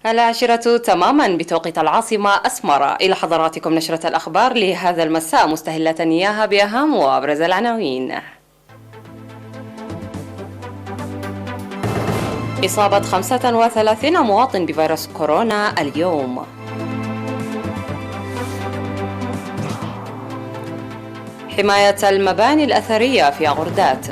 العاشرة تماما بتوقيت العاصمة أسمر. إلى حضراتكم نشرة الأخبار لهذا المساء، مستهلة إياها بأهم وأبرز العناوين. إصابة 35 مواطن بفيروس كورونا اليوم. حماية المباني الأثرية في غردات.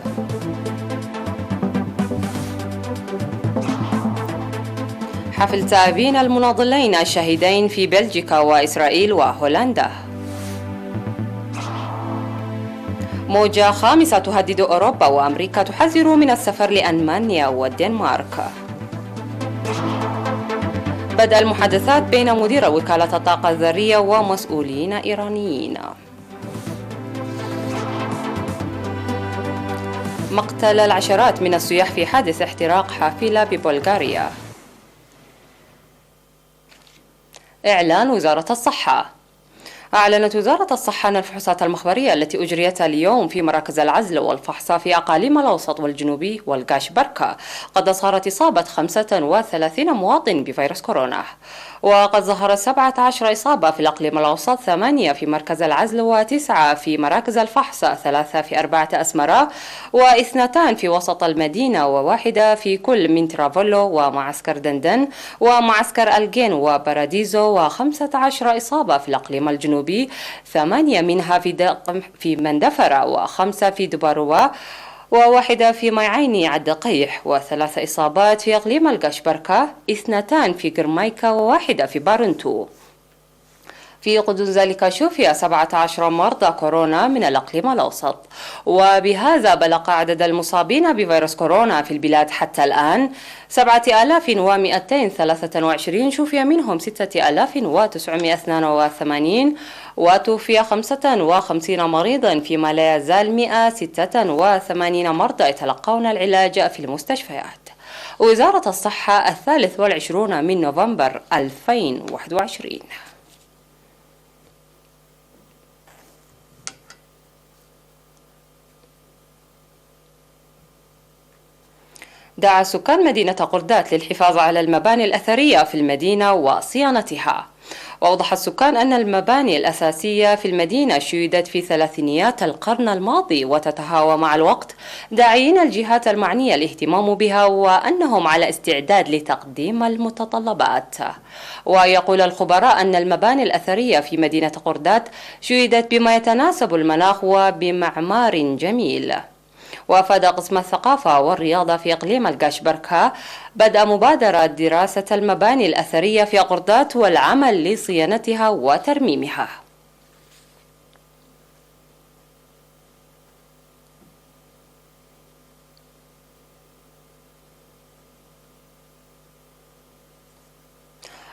حفل تأبين المناضلين الشهيدين في بلجيكا وإسرائيل وهولندا. موجة خامسة تهدد أوروبا، وأمريكا تحذر من السفر لألمانيا والدنمارك. بدأ المحادثات بين مدير وكالة الطاقة الذرية ومسؤولين إيرانيين. مقتل العشرات من السياح في حادث احتراق حافلة ببلغاريا. إعلان وزارة الصحة. أعلنت وزارة الصحة أن الفحوصات المخبرية التي أجريت اليوم في مراكز العزل والفحص في أقاليم الأوسط والجنوبي والقاش بركة قد صارت إصابة 35 مواطن بفيروس كورونا، وقد ظهرت 17 إصابة في الأقليم الأوسط، 8 في مركز العزل و9 في مراكز الفحص، 3 في 4 أسمرة و2 في وسط المدينة وواحدة في كل من ترافولو ومعسكر دندن ومعسكر الجين وباراديزو، و15 إصابة في الأقليم الجنوبي، 8 منها في مندفرة و5 في دباروا وواحدة في ميعيني عدقيح، و3 إصابات في إقليم القشبركة، 2 في قرميكا وواحدة في بارنتو. في قدس ذلك شوفي 17 مرضى كورونا من الأقليم الأوسط. وبهذا بلغ عدد المصابين بفيروس كورونا في البلاد حتى الآن 7223، شوفي منهم 6982، وتوفي 55 مريضا، فيما لا يزال 186 مرضى يتلقون العلاج في المستشفيات. وزارة الصحة 23 من نوفمبر 2021. دعا سكان مدينة غردات للحفاظ على المباني الأثرية في المدينة وصيانتها. وأوضح السكان أن المباني الأساسية في المدينة شيدت في ثلاثينيات القرن الماضي وتتهاوى مع الوقت، داعين الجهات المعنية الاهتمام بها وأنهم على استعداد لتقديم المتطلبات. ويقول الخبراء أن المباني الأثرية في مدينة غردات شيدت بما يتناسب المناخ وبمعمار جميل. وأفاد قسم الثقافة والرياضة في إقليم القاش بركة بدء مبادرة دراسة المباني الأثرية في غردات والعمل لصيانتها وترميمها.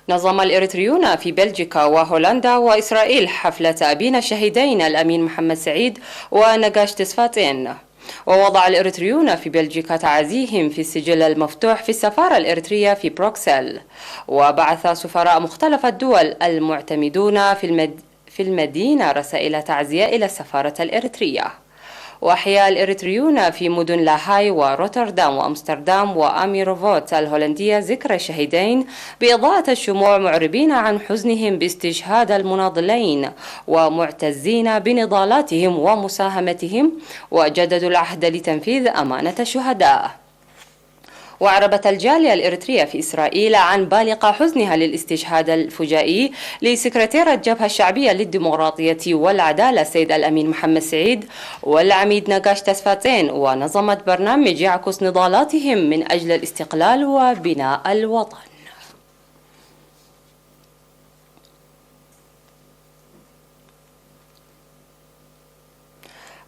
نظم الإريتريون في بلجيكا وهولندا وإسرائيل حفل تأبين الشهيدين الأمين محمد سعيد ونقاش تسفاتين. ووضع الإريتريون في بلجيكا تعازيهم في السجل المفتوح في السفارة الإريترية في بروكسل. وبعث سفراء مختلف الدول المعتمدون في المدينة رسائل تعزية إلى السفارة الإريترية. وأحيا الإريتريون في مدن لاهاي وروتردام وأمستردام وأميروفوت الهولندية ذكرى الشهيدين بإضاءة الشموع، معربين عن حزنهم باستشهاد المناضلين ومعتزين بنضالاتهم ومساهمتهم، وجددوا العهد لتنفيذ أمانة الشهداء. وأعربت الجالية الإريترية في إسرائيل عن بالغ حزنها للاستشهاد الفجائي لسكرتير الجبهة الشعبية للديمقراطية والعدالة السيد الأمين محمد سعيد والعميد نقاش تسفاتين، ونظمت برنامج يعكس نضالاتهم من أجل الاستقلال وبناء الوطن.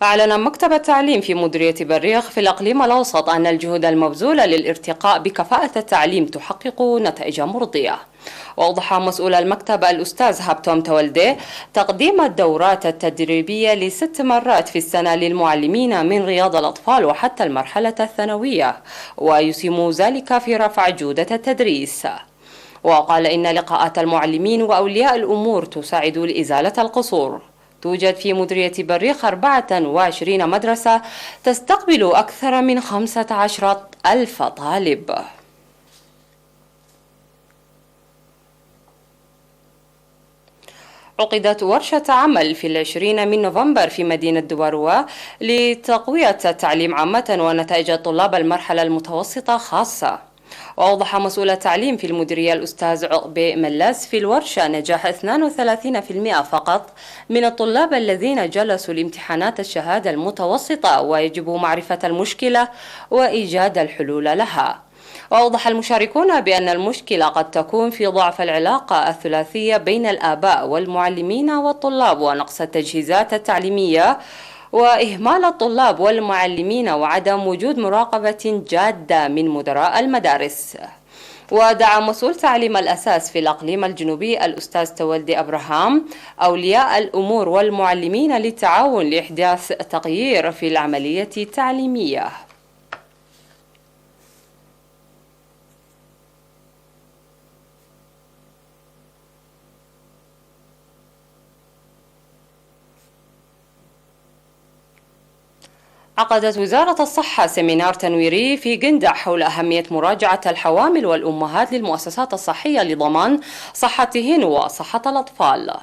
أعلن مكتب التعليم في مديرية بريخ في الإقليم الأوسط أن الجهود المبذولة للارتقاء بكفاءة التعليم تحقق نتائج مرضية. وأوضح مسؤول المكتب الأستاذ هابتوم تولدي تقديم الدورات التدريبية ل6 مرات في السنة للمعلمين من رياض الأطفال وحتى المرحلة الثانوية، ويسهم ذلك في رفع جودة التدريس. وقال إن لقاءات المعلمين وأولياء الأمور تساعد لإزالة القصور. توجد في مديرية بريخ 24 مدرسة تستقبل أكثر من 15,000 طالب. عقدت ورشة عمل في 20 من نوفمبر في مدينة دواروا لتقوية التعليم عامة ونتائج طلاب المرحلة المتوسطة خاصة. وأوضح مسؤول التعليم في المديرية الأستاذ عقبة ملاس في الورشة نجاح 32% فقط من الطلاب الذين جلسوا لامتحانات الشهادة المتوسطة، ويجب معرفة المشكلة وإيجاد الحلول لها. وأوضح المشاركون بأن المشكلة قد تكون في ضعف العلاقة الثلاثية بين الآباء والمعلمين والطلاب ونقص التجهيزات التعليمية وإهمال الطلاب والمعلمين وعدم وجود مراقبة جادة من مدراء المدارس. ودعا مسؤول تعليم الأساس في الأقليم الجنوبي الأستاذ تولدي أبراهام أولياء الأمور والمعلمين للتعاون لإحداث تغيير في العملية التعليمية. عقدت وزارة الصحة سيمينار تنويري في جندع حول أهمية مراجعة الحوامل والأمهات للمؤسسات الصحية لضمان صحتهن وصحة الأطفال.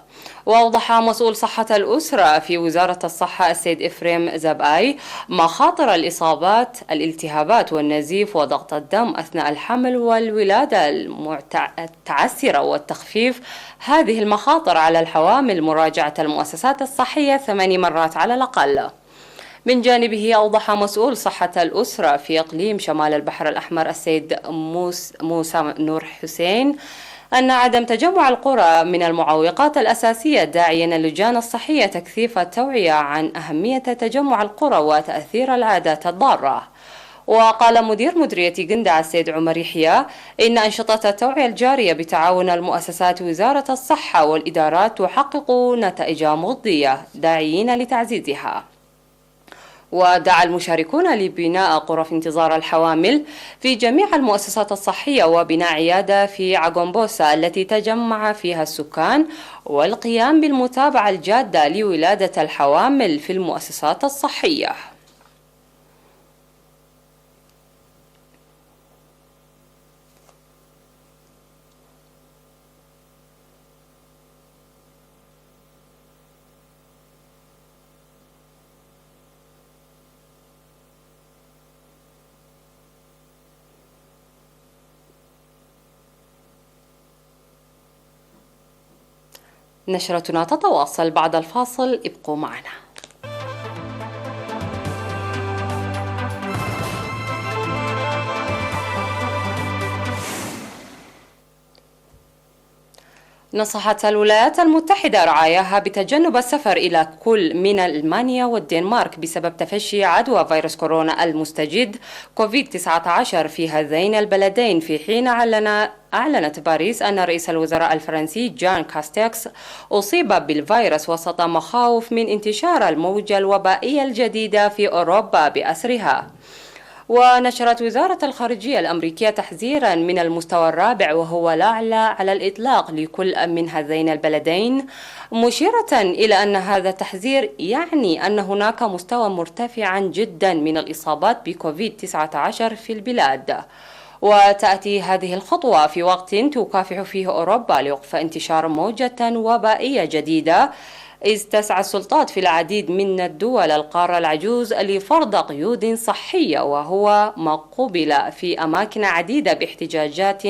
وأوضح مسؤول صحة الأسرة في وزارة الصحة السيد إفريم زباي مخاطر الإصابات الالتهابات والنزيف وضغط الدم أثناء الحمل والولادة المتعسرة والتخفيف هذه المخاطر على الحوامل، مراجعة المؤسسات الصحية 8 مرات على الأقل. من جانبه أوضح مسؤول صحة الأسرة في إقليم شمال البحر الأحمر السيد موسى نور حسين أن عدم تجمع القرى من المعوقات الأساسية، داعيا اللجان الصحية تكثيف التوعية عن أهمية تجمع القرى وتأثير العادات الضارة. وقال مدير مديرية جندع السيد عمر يحيى إن أنشطة التوعية الجارية بتعاون المؤسسات وزارة الصحة والإدارات تحقق نتائج مرضية، داعيين لتعزيزها. ودعا المشاركون لبناء قرى في انتظار الحوامل في جميع المؤسسات الصحية وبناء عيادة في عجومبوسا التي تجمع فيها السكان، والقيام بالمتابعة الجادة لولادة الحوامل في المؤسسات الصحية. نشرتنا تتواصل بعد الفاصل، ابقوا معنا. نصحت الولايات المتحدة رعاياها بتجنب السفر إلى كل من ألمانيا والدنمارك بسبب تفشي عدوى فيروس كورونا المستجد كوفيد-19 في هذين البلدين، في حين أعلنت باريس أن رئيس الوزراء الفرنسي جان كاستكس أصيب بالفيروس وسط مخاوف من انتشار الموجة الوبائية الجديدة في أوروبا بأسرها. ونشرت وزارة الخارجية الأمريكية تحذيرا من المستوى الرابع وهو الأعلى على الإطلاق لكل من هذين البلدين، مشيرة إلى أن هذا التحذير يعني أن هناك مستوى مرتفعا جدا من الإصابات بكوفيد-19 في البلاد. وتأتي هذه الخطوة في وقت تكافح فيه أوروبا لوقف انتشار موجة وبائية جديدة، إذ تسعى السلطات في العديد من الدول القارة العجوز لفرض قيود صحية، وهو ما قُبل في أماكن عديدة باحتجاجات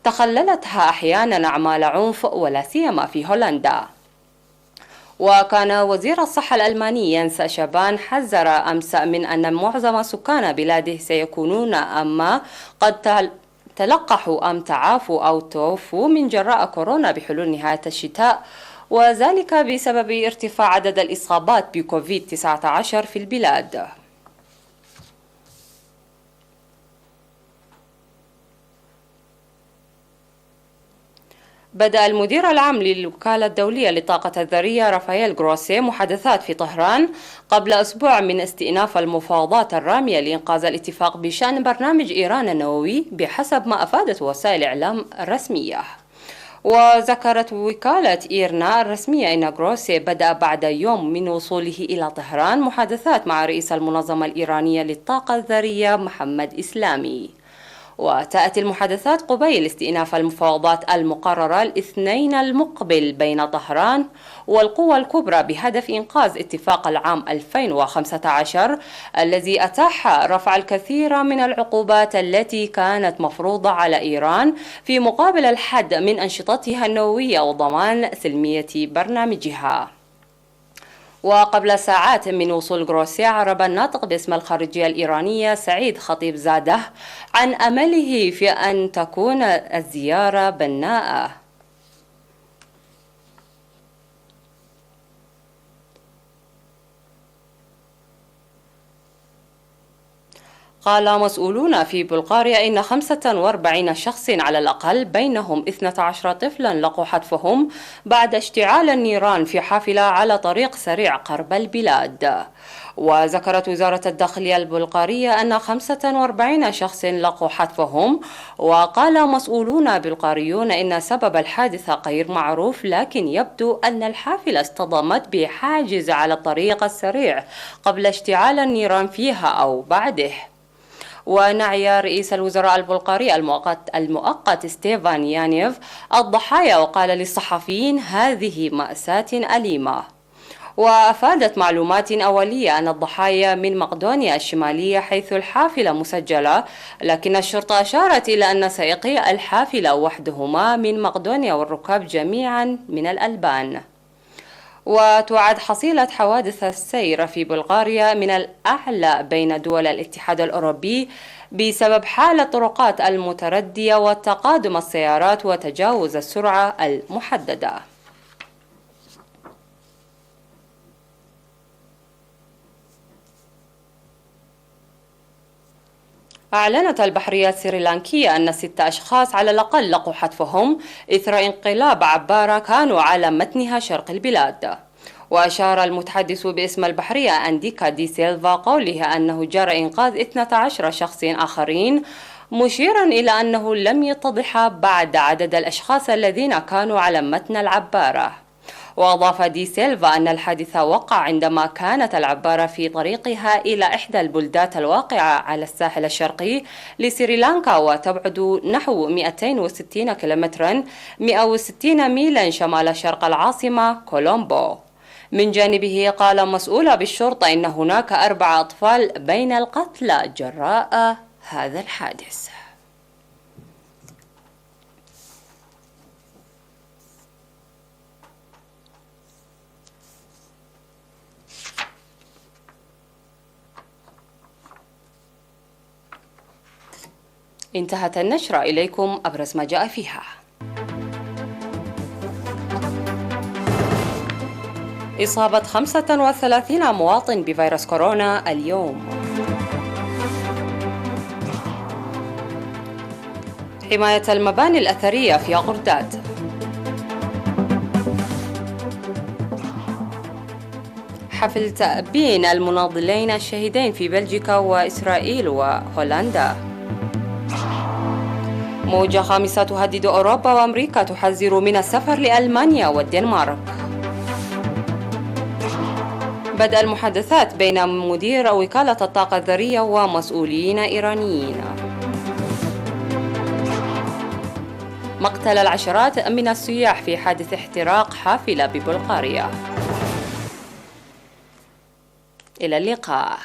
تخللتها أحيانا أعمال عنف ولا سيما في هولندا. وكان وزير الصحة الألماني ينس شابان حذر أمس من أن معظم سكان بلاده سيكونون أما قد تلقحوا أم تعافوا أو توفوا من جراء كورونا بحلول نهاية الشتاء، وذلك بسبب ارتفاع عدد الإصابات بكوفيد-19 في البلاد. بدأ المدير العام للوكالة الدولية للطاقة الذرية رافائيل جروسي محادثات في طهران قبل أسبوع من استئناف المفاوضات الرامية لإنقاذ الاتفاق بشأن برنامج إيران النووي بحسب ما أفادت وسائل الإعلام الرسمية. وذكرت وكالة إيرنا الرسمية أن جروسي بدأ بعد يوم من وصوله إلى طهران محادثات مع رئيس المنظمة الإيرانية للطاقة الذرية محمد إسلامي. وتأتي المحادثات قبيل استئناف المفاوضات المقررة الاثنين المقبل بين طهران والقوى الكبرى بهدف إنقاذ اتفاق العام 2015 الذي أتاح رفع الكثير من العقوبات التي كانت مفروضة على إيران في مقابل الحد من أنشطتها النووية وضمان سلمية برنامجها. وقبل ساعات من وصول غروسي عرب الناطق باسم الخارجية الإيرانية سعيد خطيب زاده عن أمله في أن تكون الزيارة بناءة. قال مسؤولون في بلغاريا إن 45 شخص على الأقل بينهم 12 طفلا لقوا حتفهم بعد اشتعال النيران في حافلة على طريق سريع قرب البلاد. وذكرت وزارة الداخلية البلغارية أن 45 شخص لقوا حتفهم. وقال مسؤولون بلغاريون إن سبب الحادثة غير معروف، لكن يبدو أن الحافلة اصطدمت بحاجز على الطريق السريع قبل اشتعال النيران فيها أو بعده. ونعي رئيس الوزراء البلغاري المؤقت ستيفان يانيف الضحايا وقال للصحفيين: هذه مأساة أليمة. وأفادت معلومات أولية أن الضحايا من مقدونيا الشمالية حيث الحافلة مسجلة، لكن الشرطة أشارت إلى أن سائقي الحافلة وحدهما من مقدونيا والركاب جميعا من الألبان. وتعد حصيلة حوادث السير في بلغاريا من الأعلى بين دول الاتحاد الأوروبي بسبب حال الطرقات المتردية وتقادم السيارات وتجاوز السرعة المحددة. أعلنت البحرية السريلانكية أن 6 أشخاص على الأقل لقوا حتفهم إثر انقلاب عبارة كانوا على متنها شرق البلاد. وأشار المتحدث باسم البحرية أنديكا دي سيلفا قوله أنه جرى إنقاذ 12 شخص آخرين، مشيرا إلى أنه لم يتضح بعد عدد الأشخاص الذين كانوا على متن العبارة. وأضاف دي سيلفا أن الحادث وقع عندما كانت العبارة في طريقها إلى إحدى البلدات الواقعة على الساحل الشرقي لسريلانكا، وتبعد نحو 260 كيلومترا 160 ميلا شمال شرق العاصمة كولومبو. من جانبه قال مسؤول بالشرطة إن هناك 4 أطفال بين القتلى جراء هذا الحادث. انتهت النشرة، إليكم أبرز ما جاء فيها. إصابة 35 مواطن بفيروس كورونا اليوم. حماية المباني الأثرية في غرداد. حفل تأبين المناضلين الشهيدين في بلجيكا وإسرائيل وهولندا. موجة خامسة تهدد أوروبا وأمريكا تحذر من السفر لألمانيا والدنمارك. بدء المحادثات بين مدير وكالة الطاقة الذرية ومسؤولين إيرانيين. مقتل العشرات من السياح في حادث احتراق حافلة ببلغاريا. إلى اللقاء.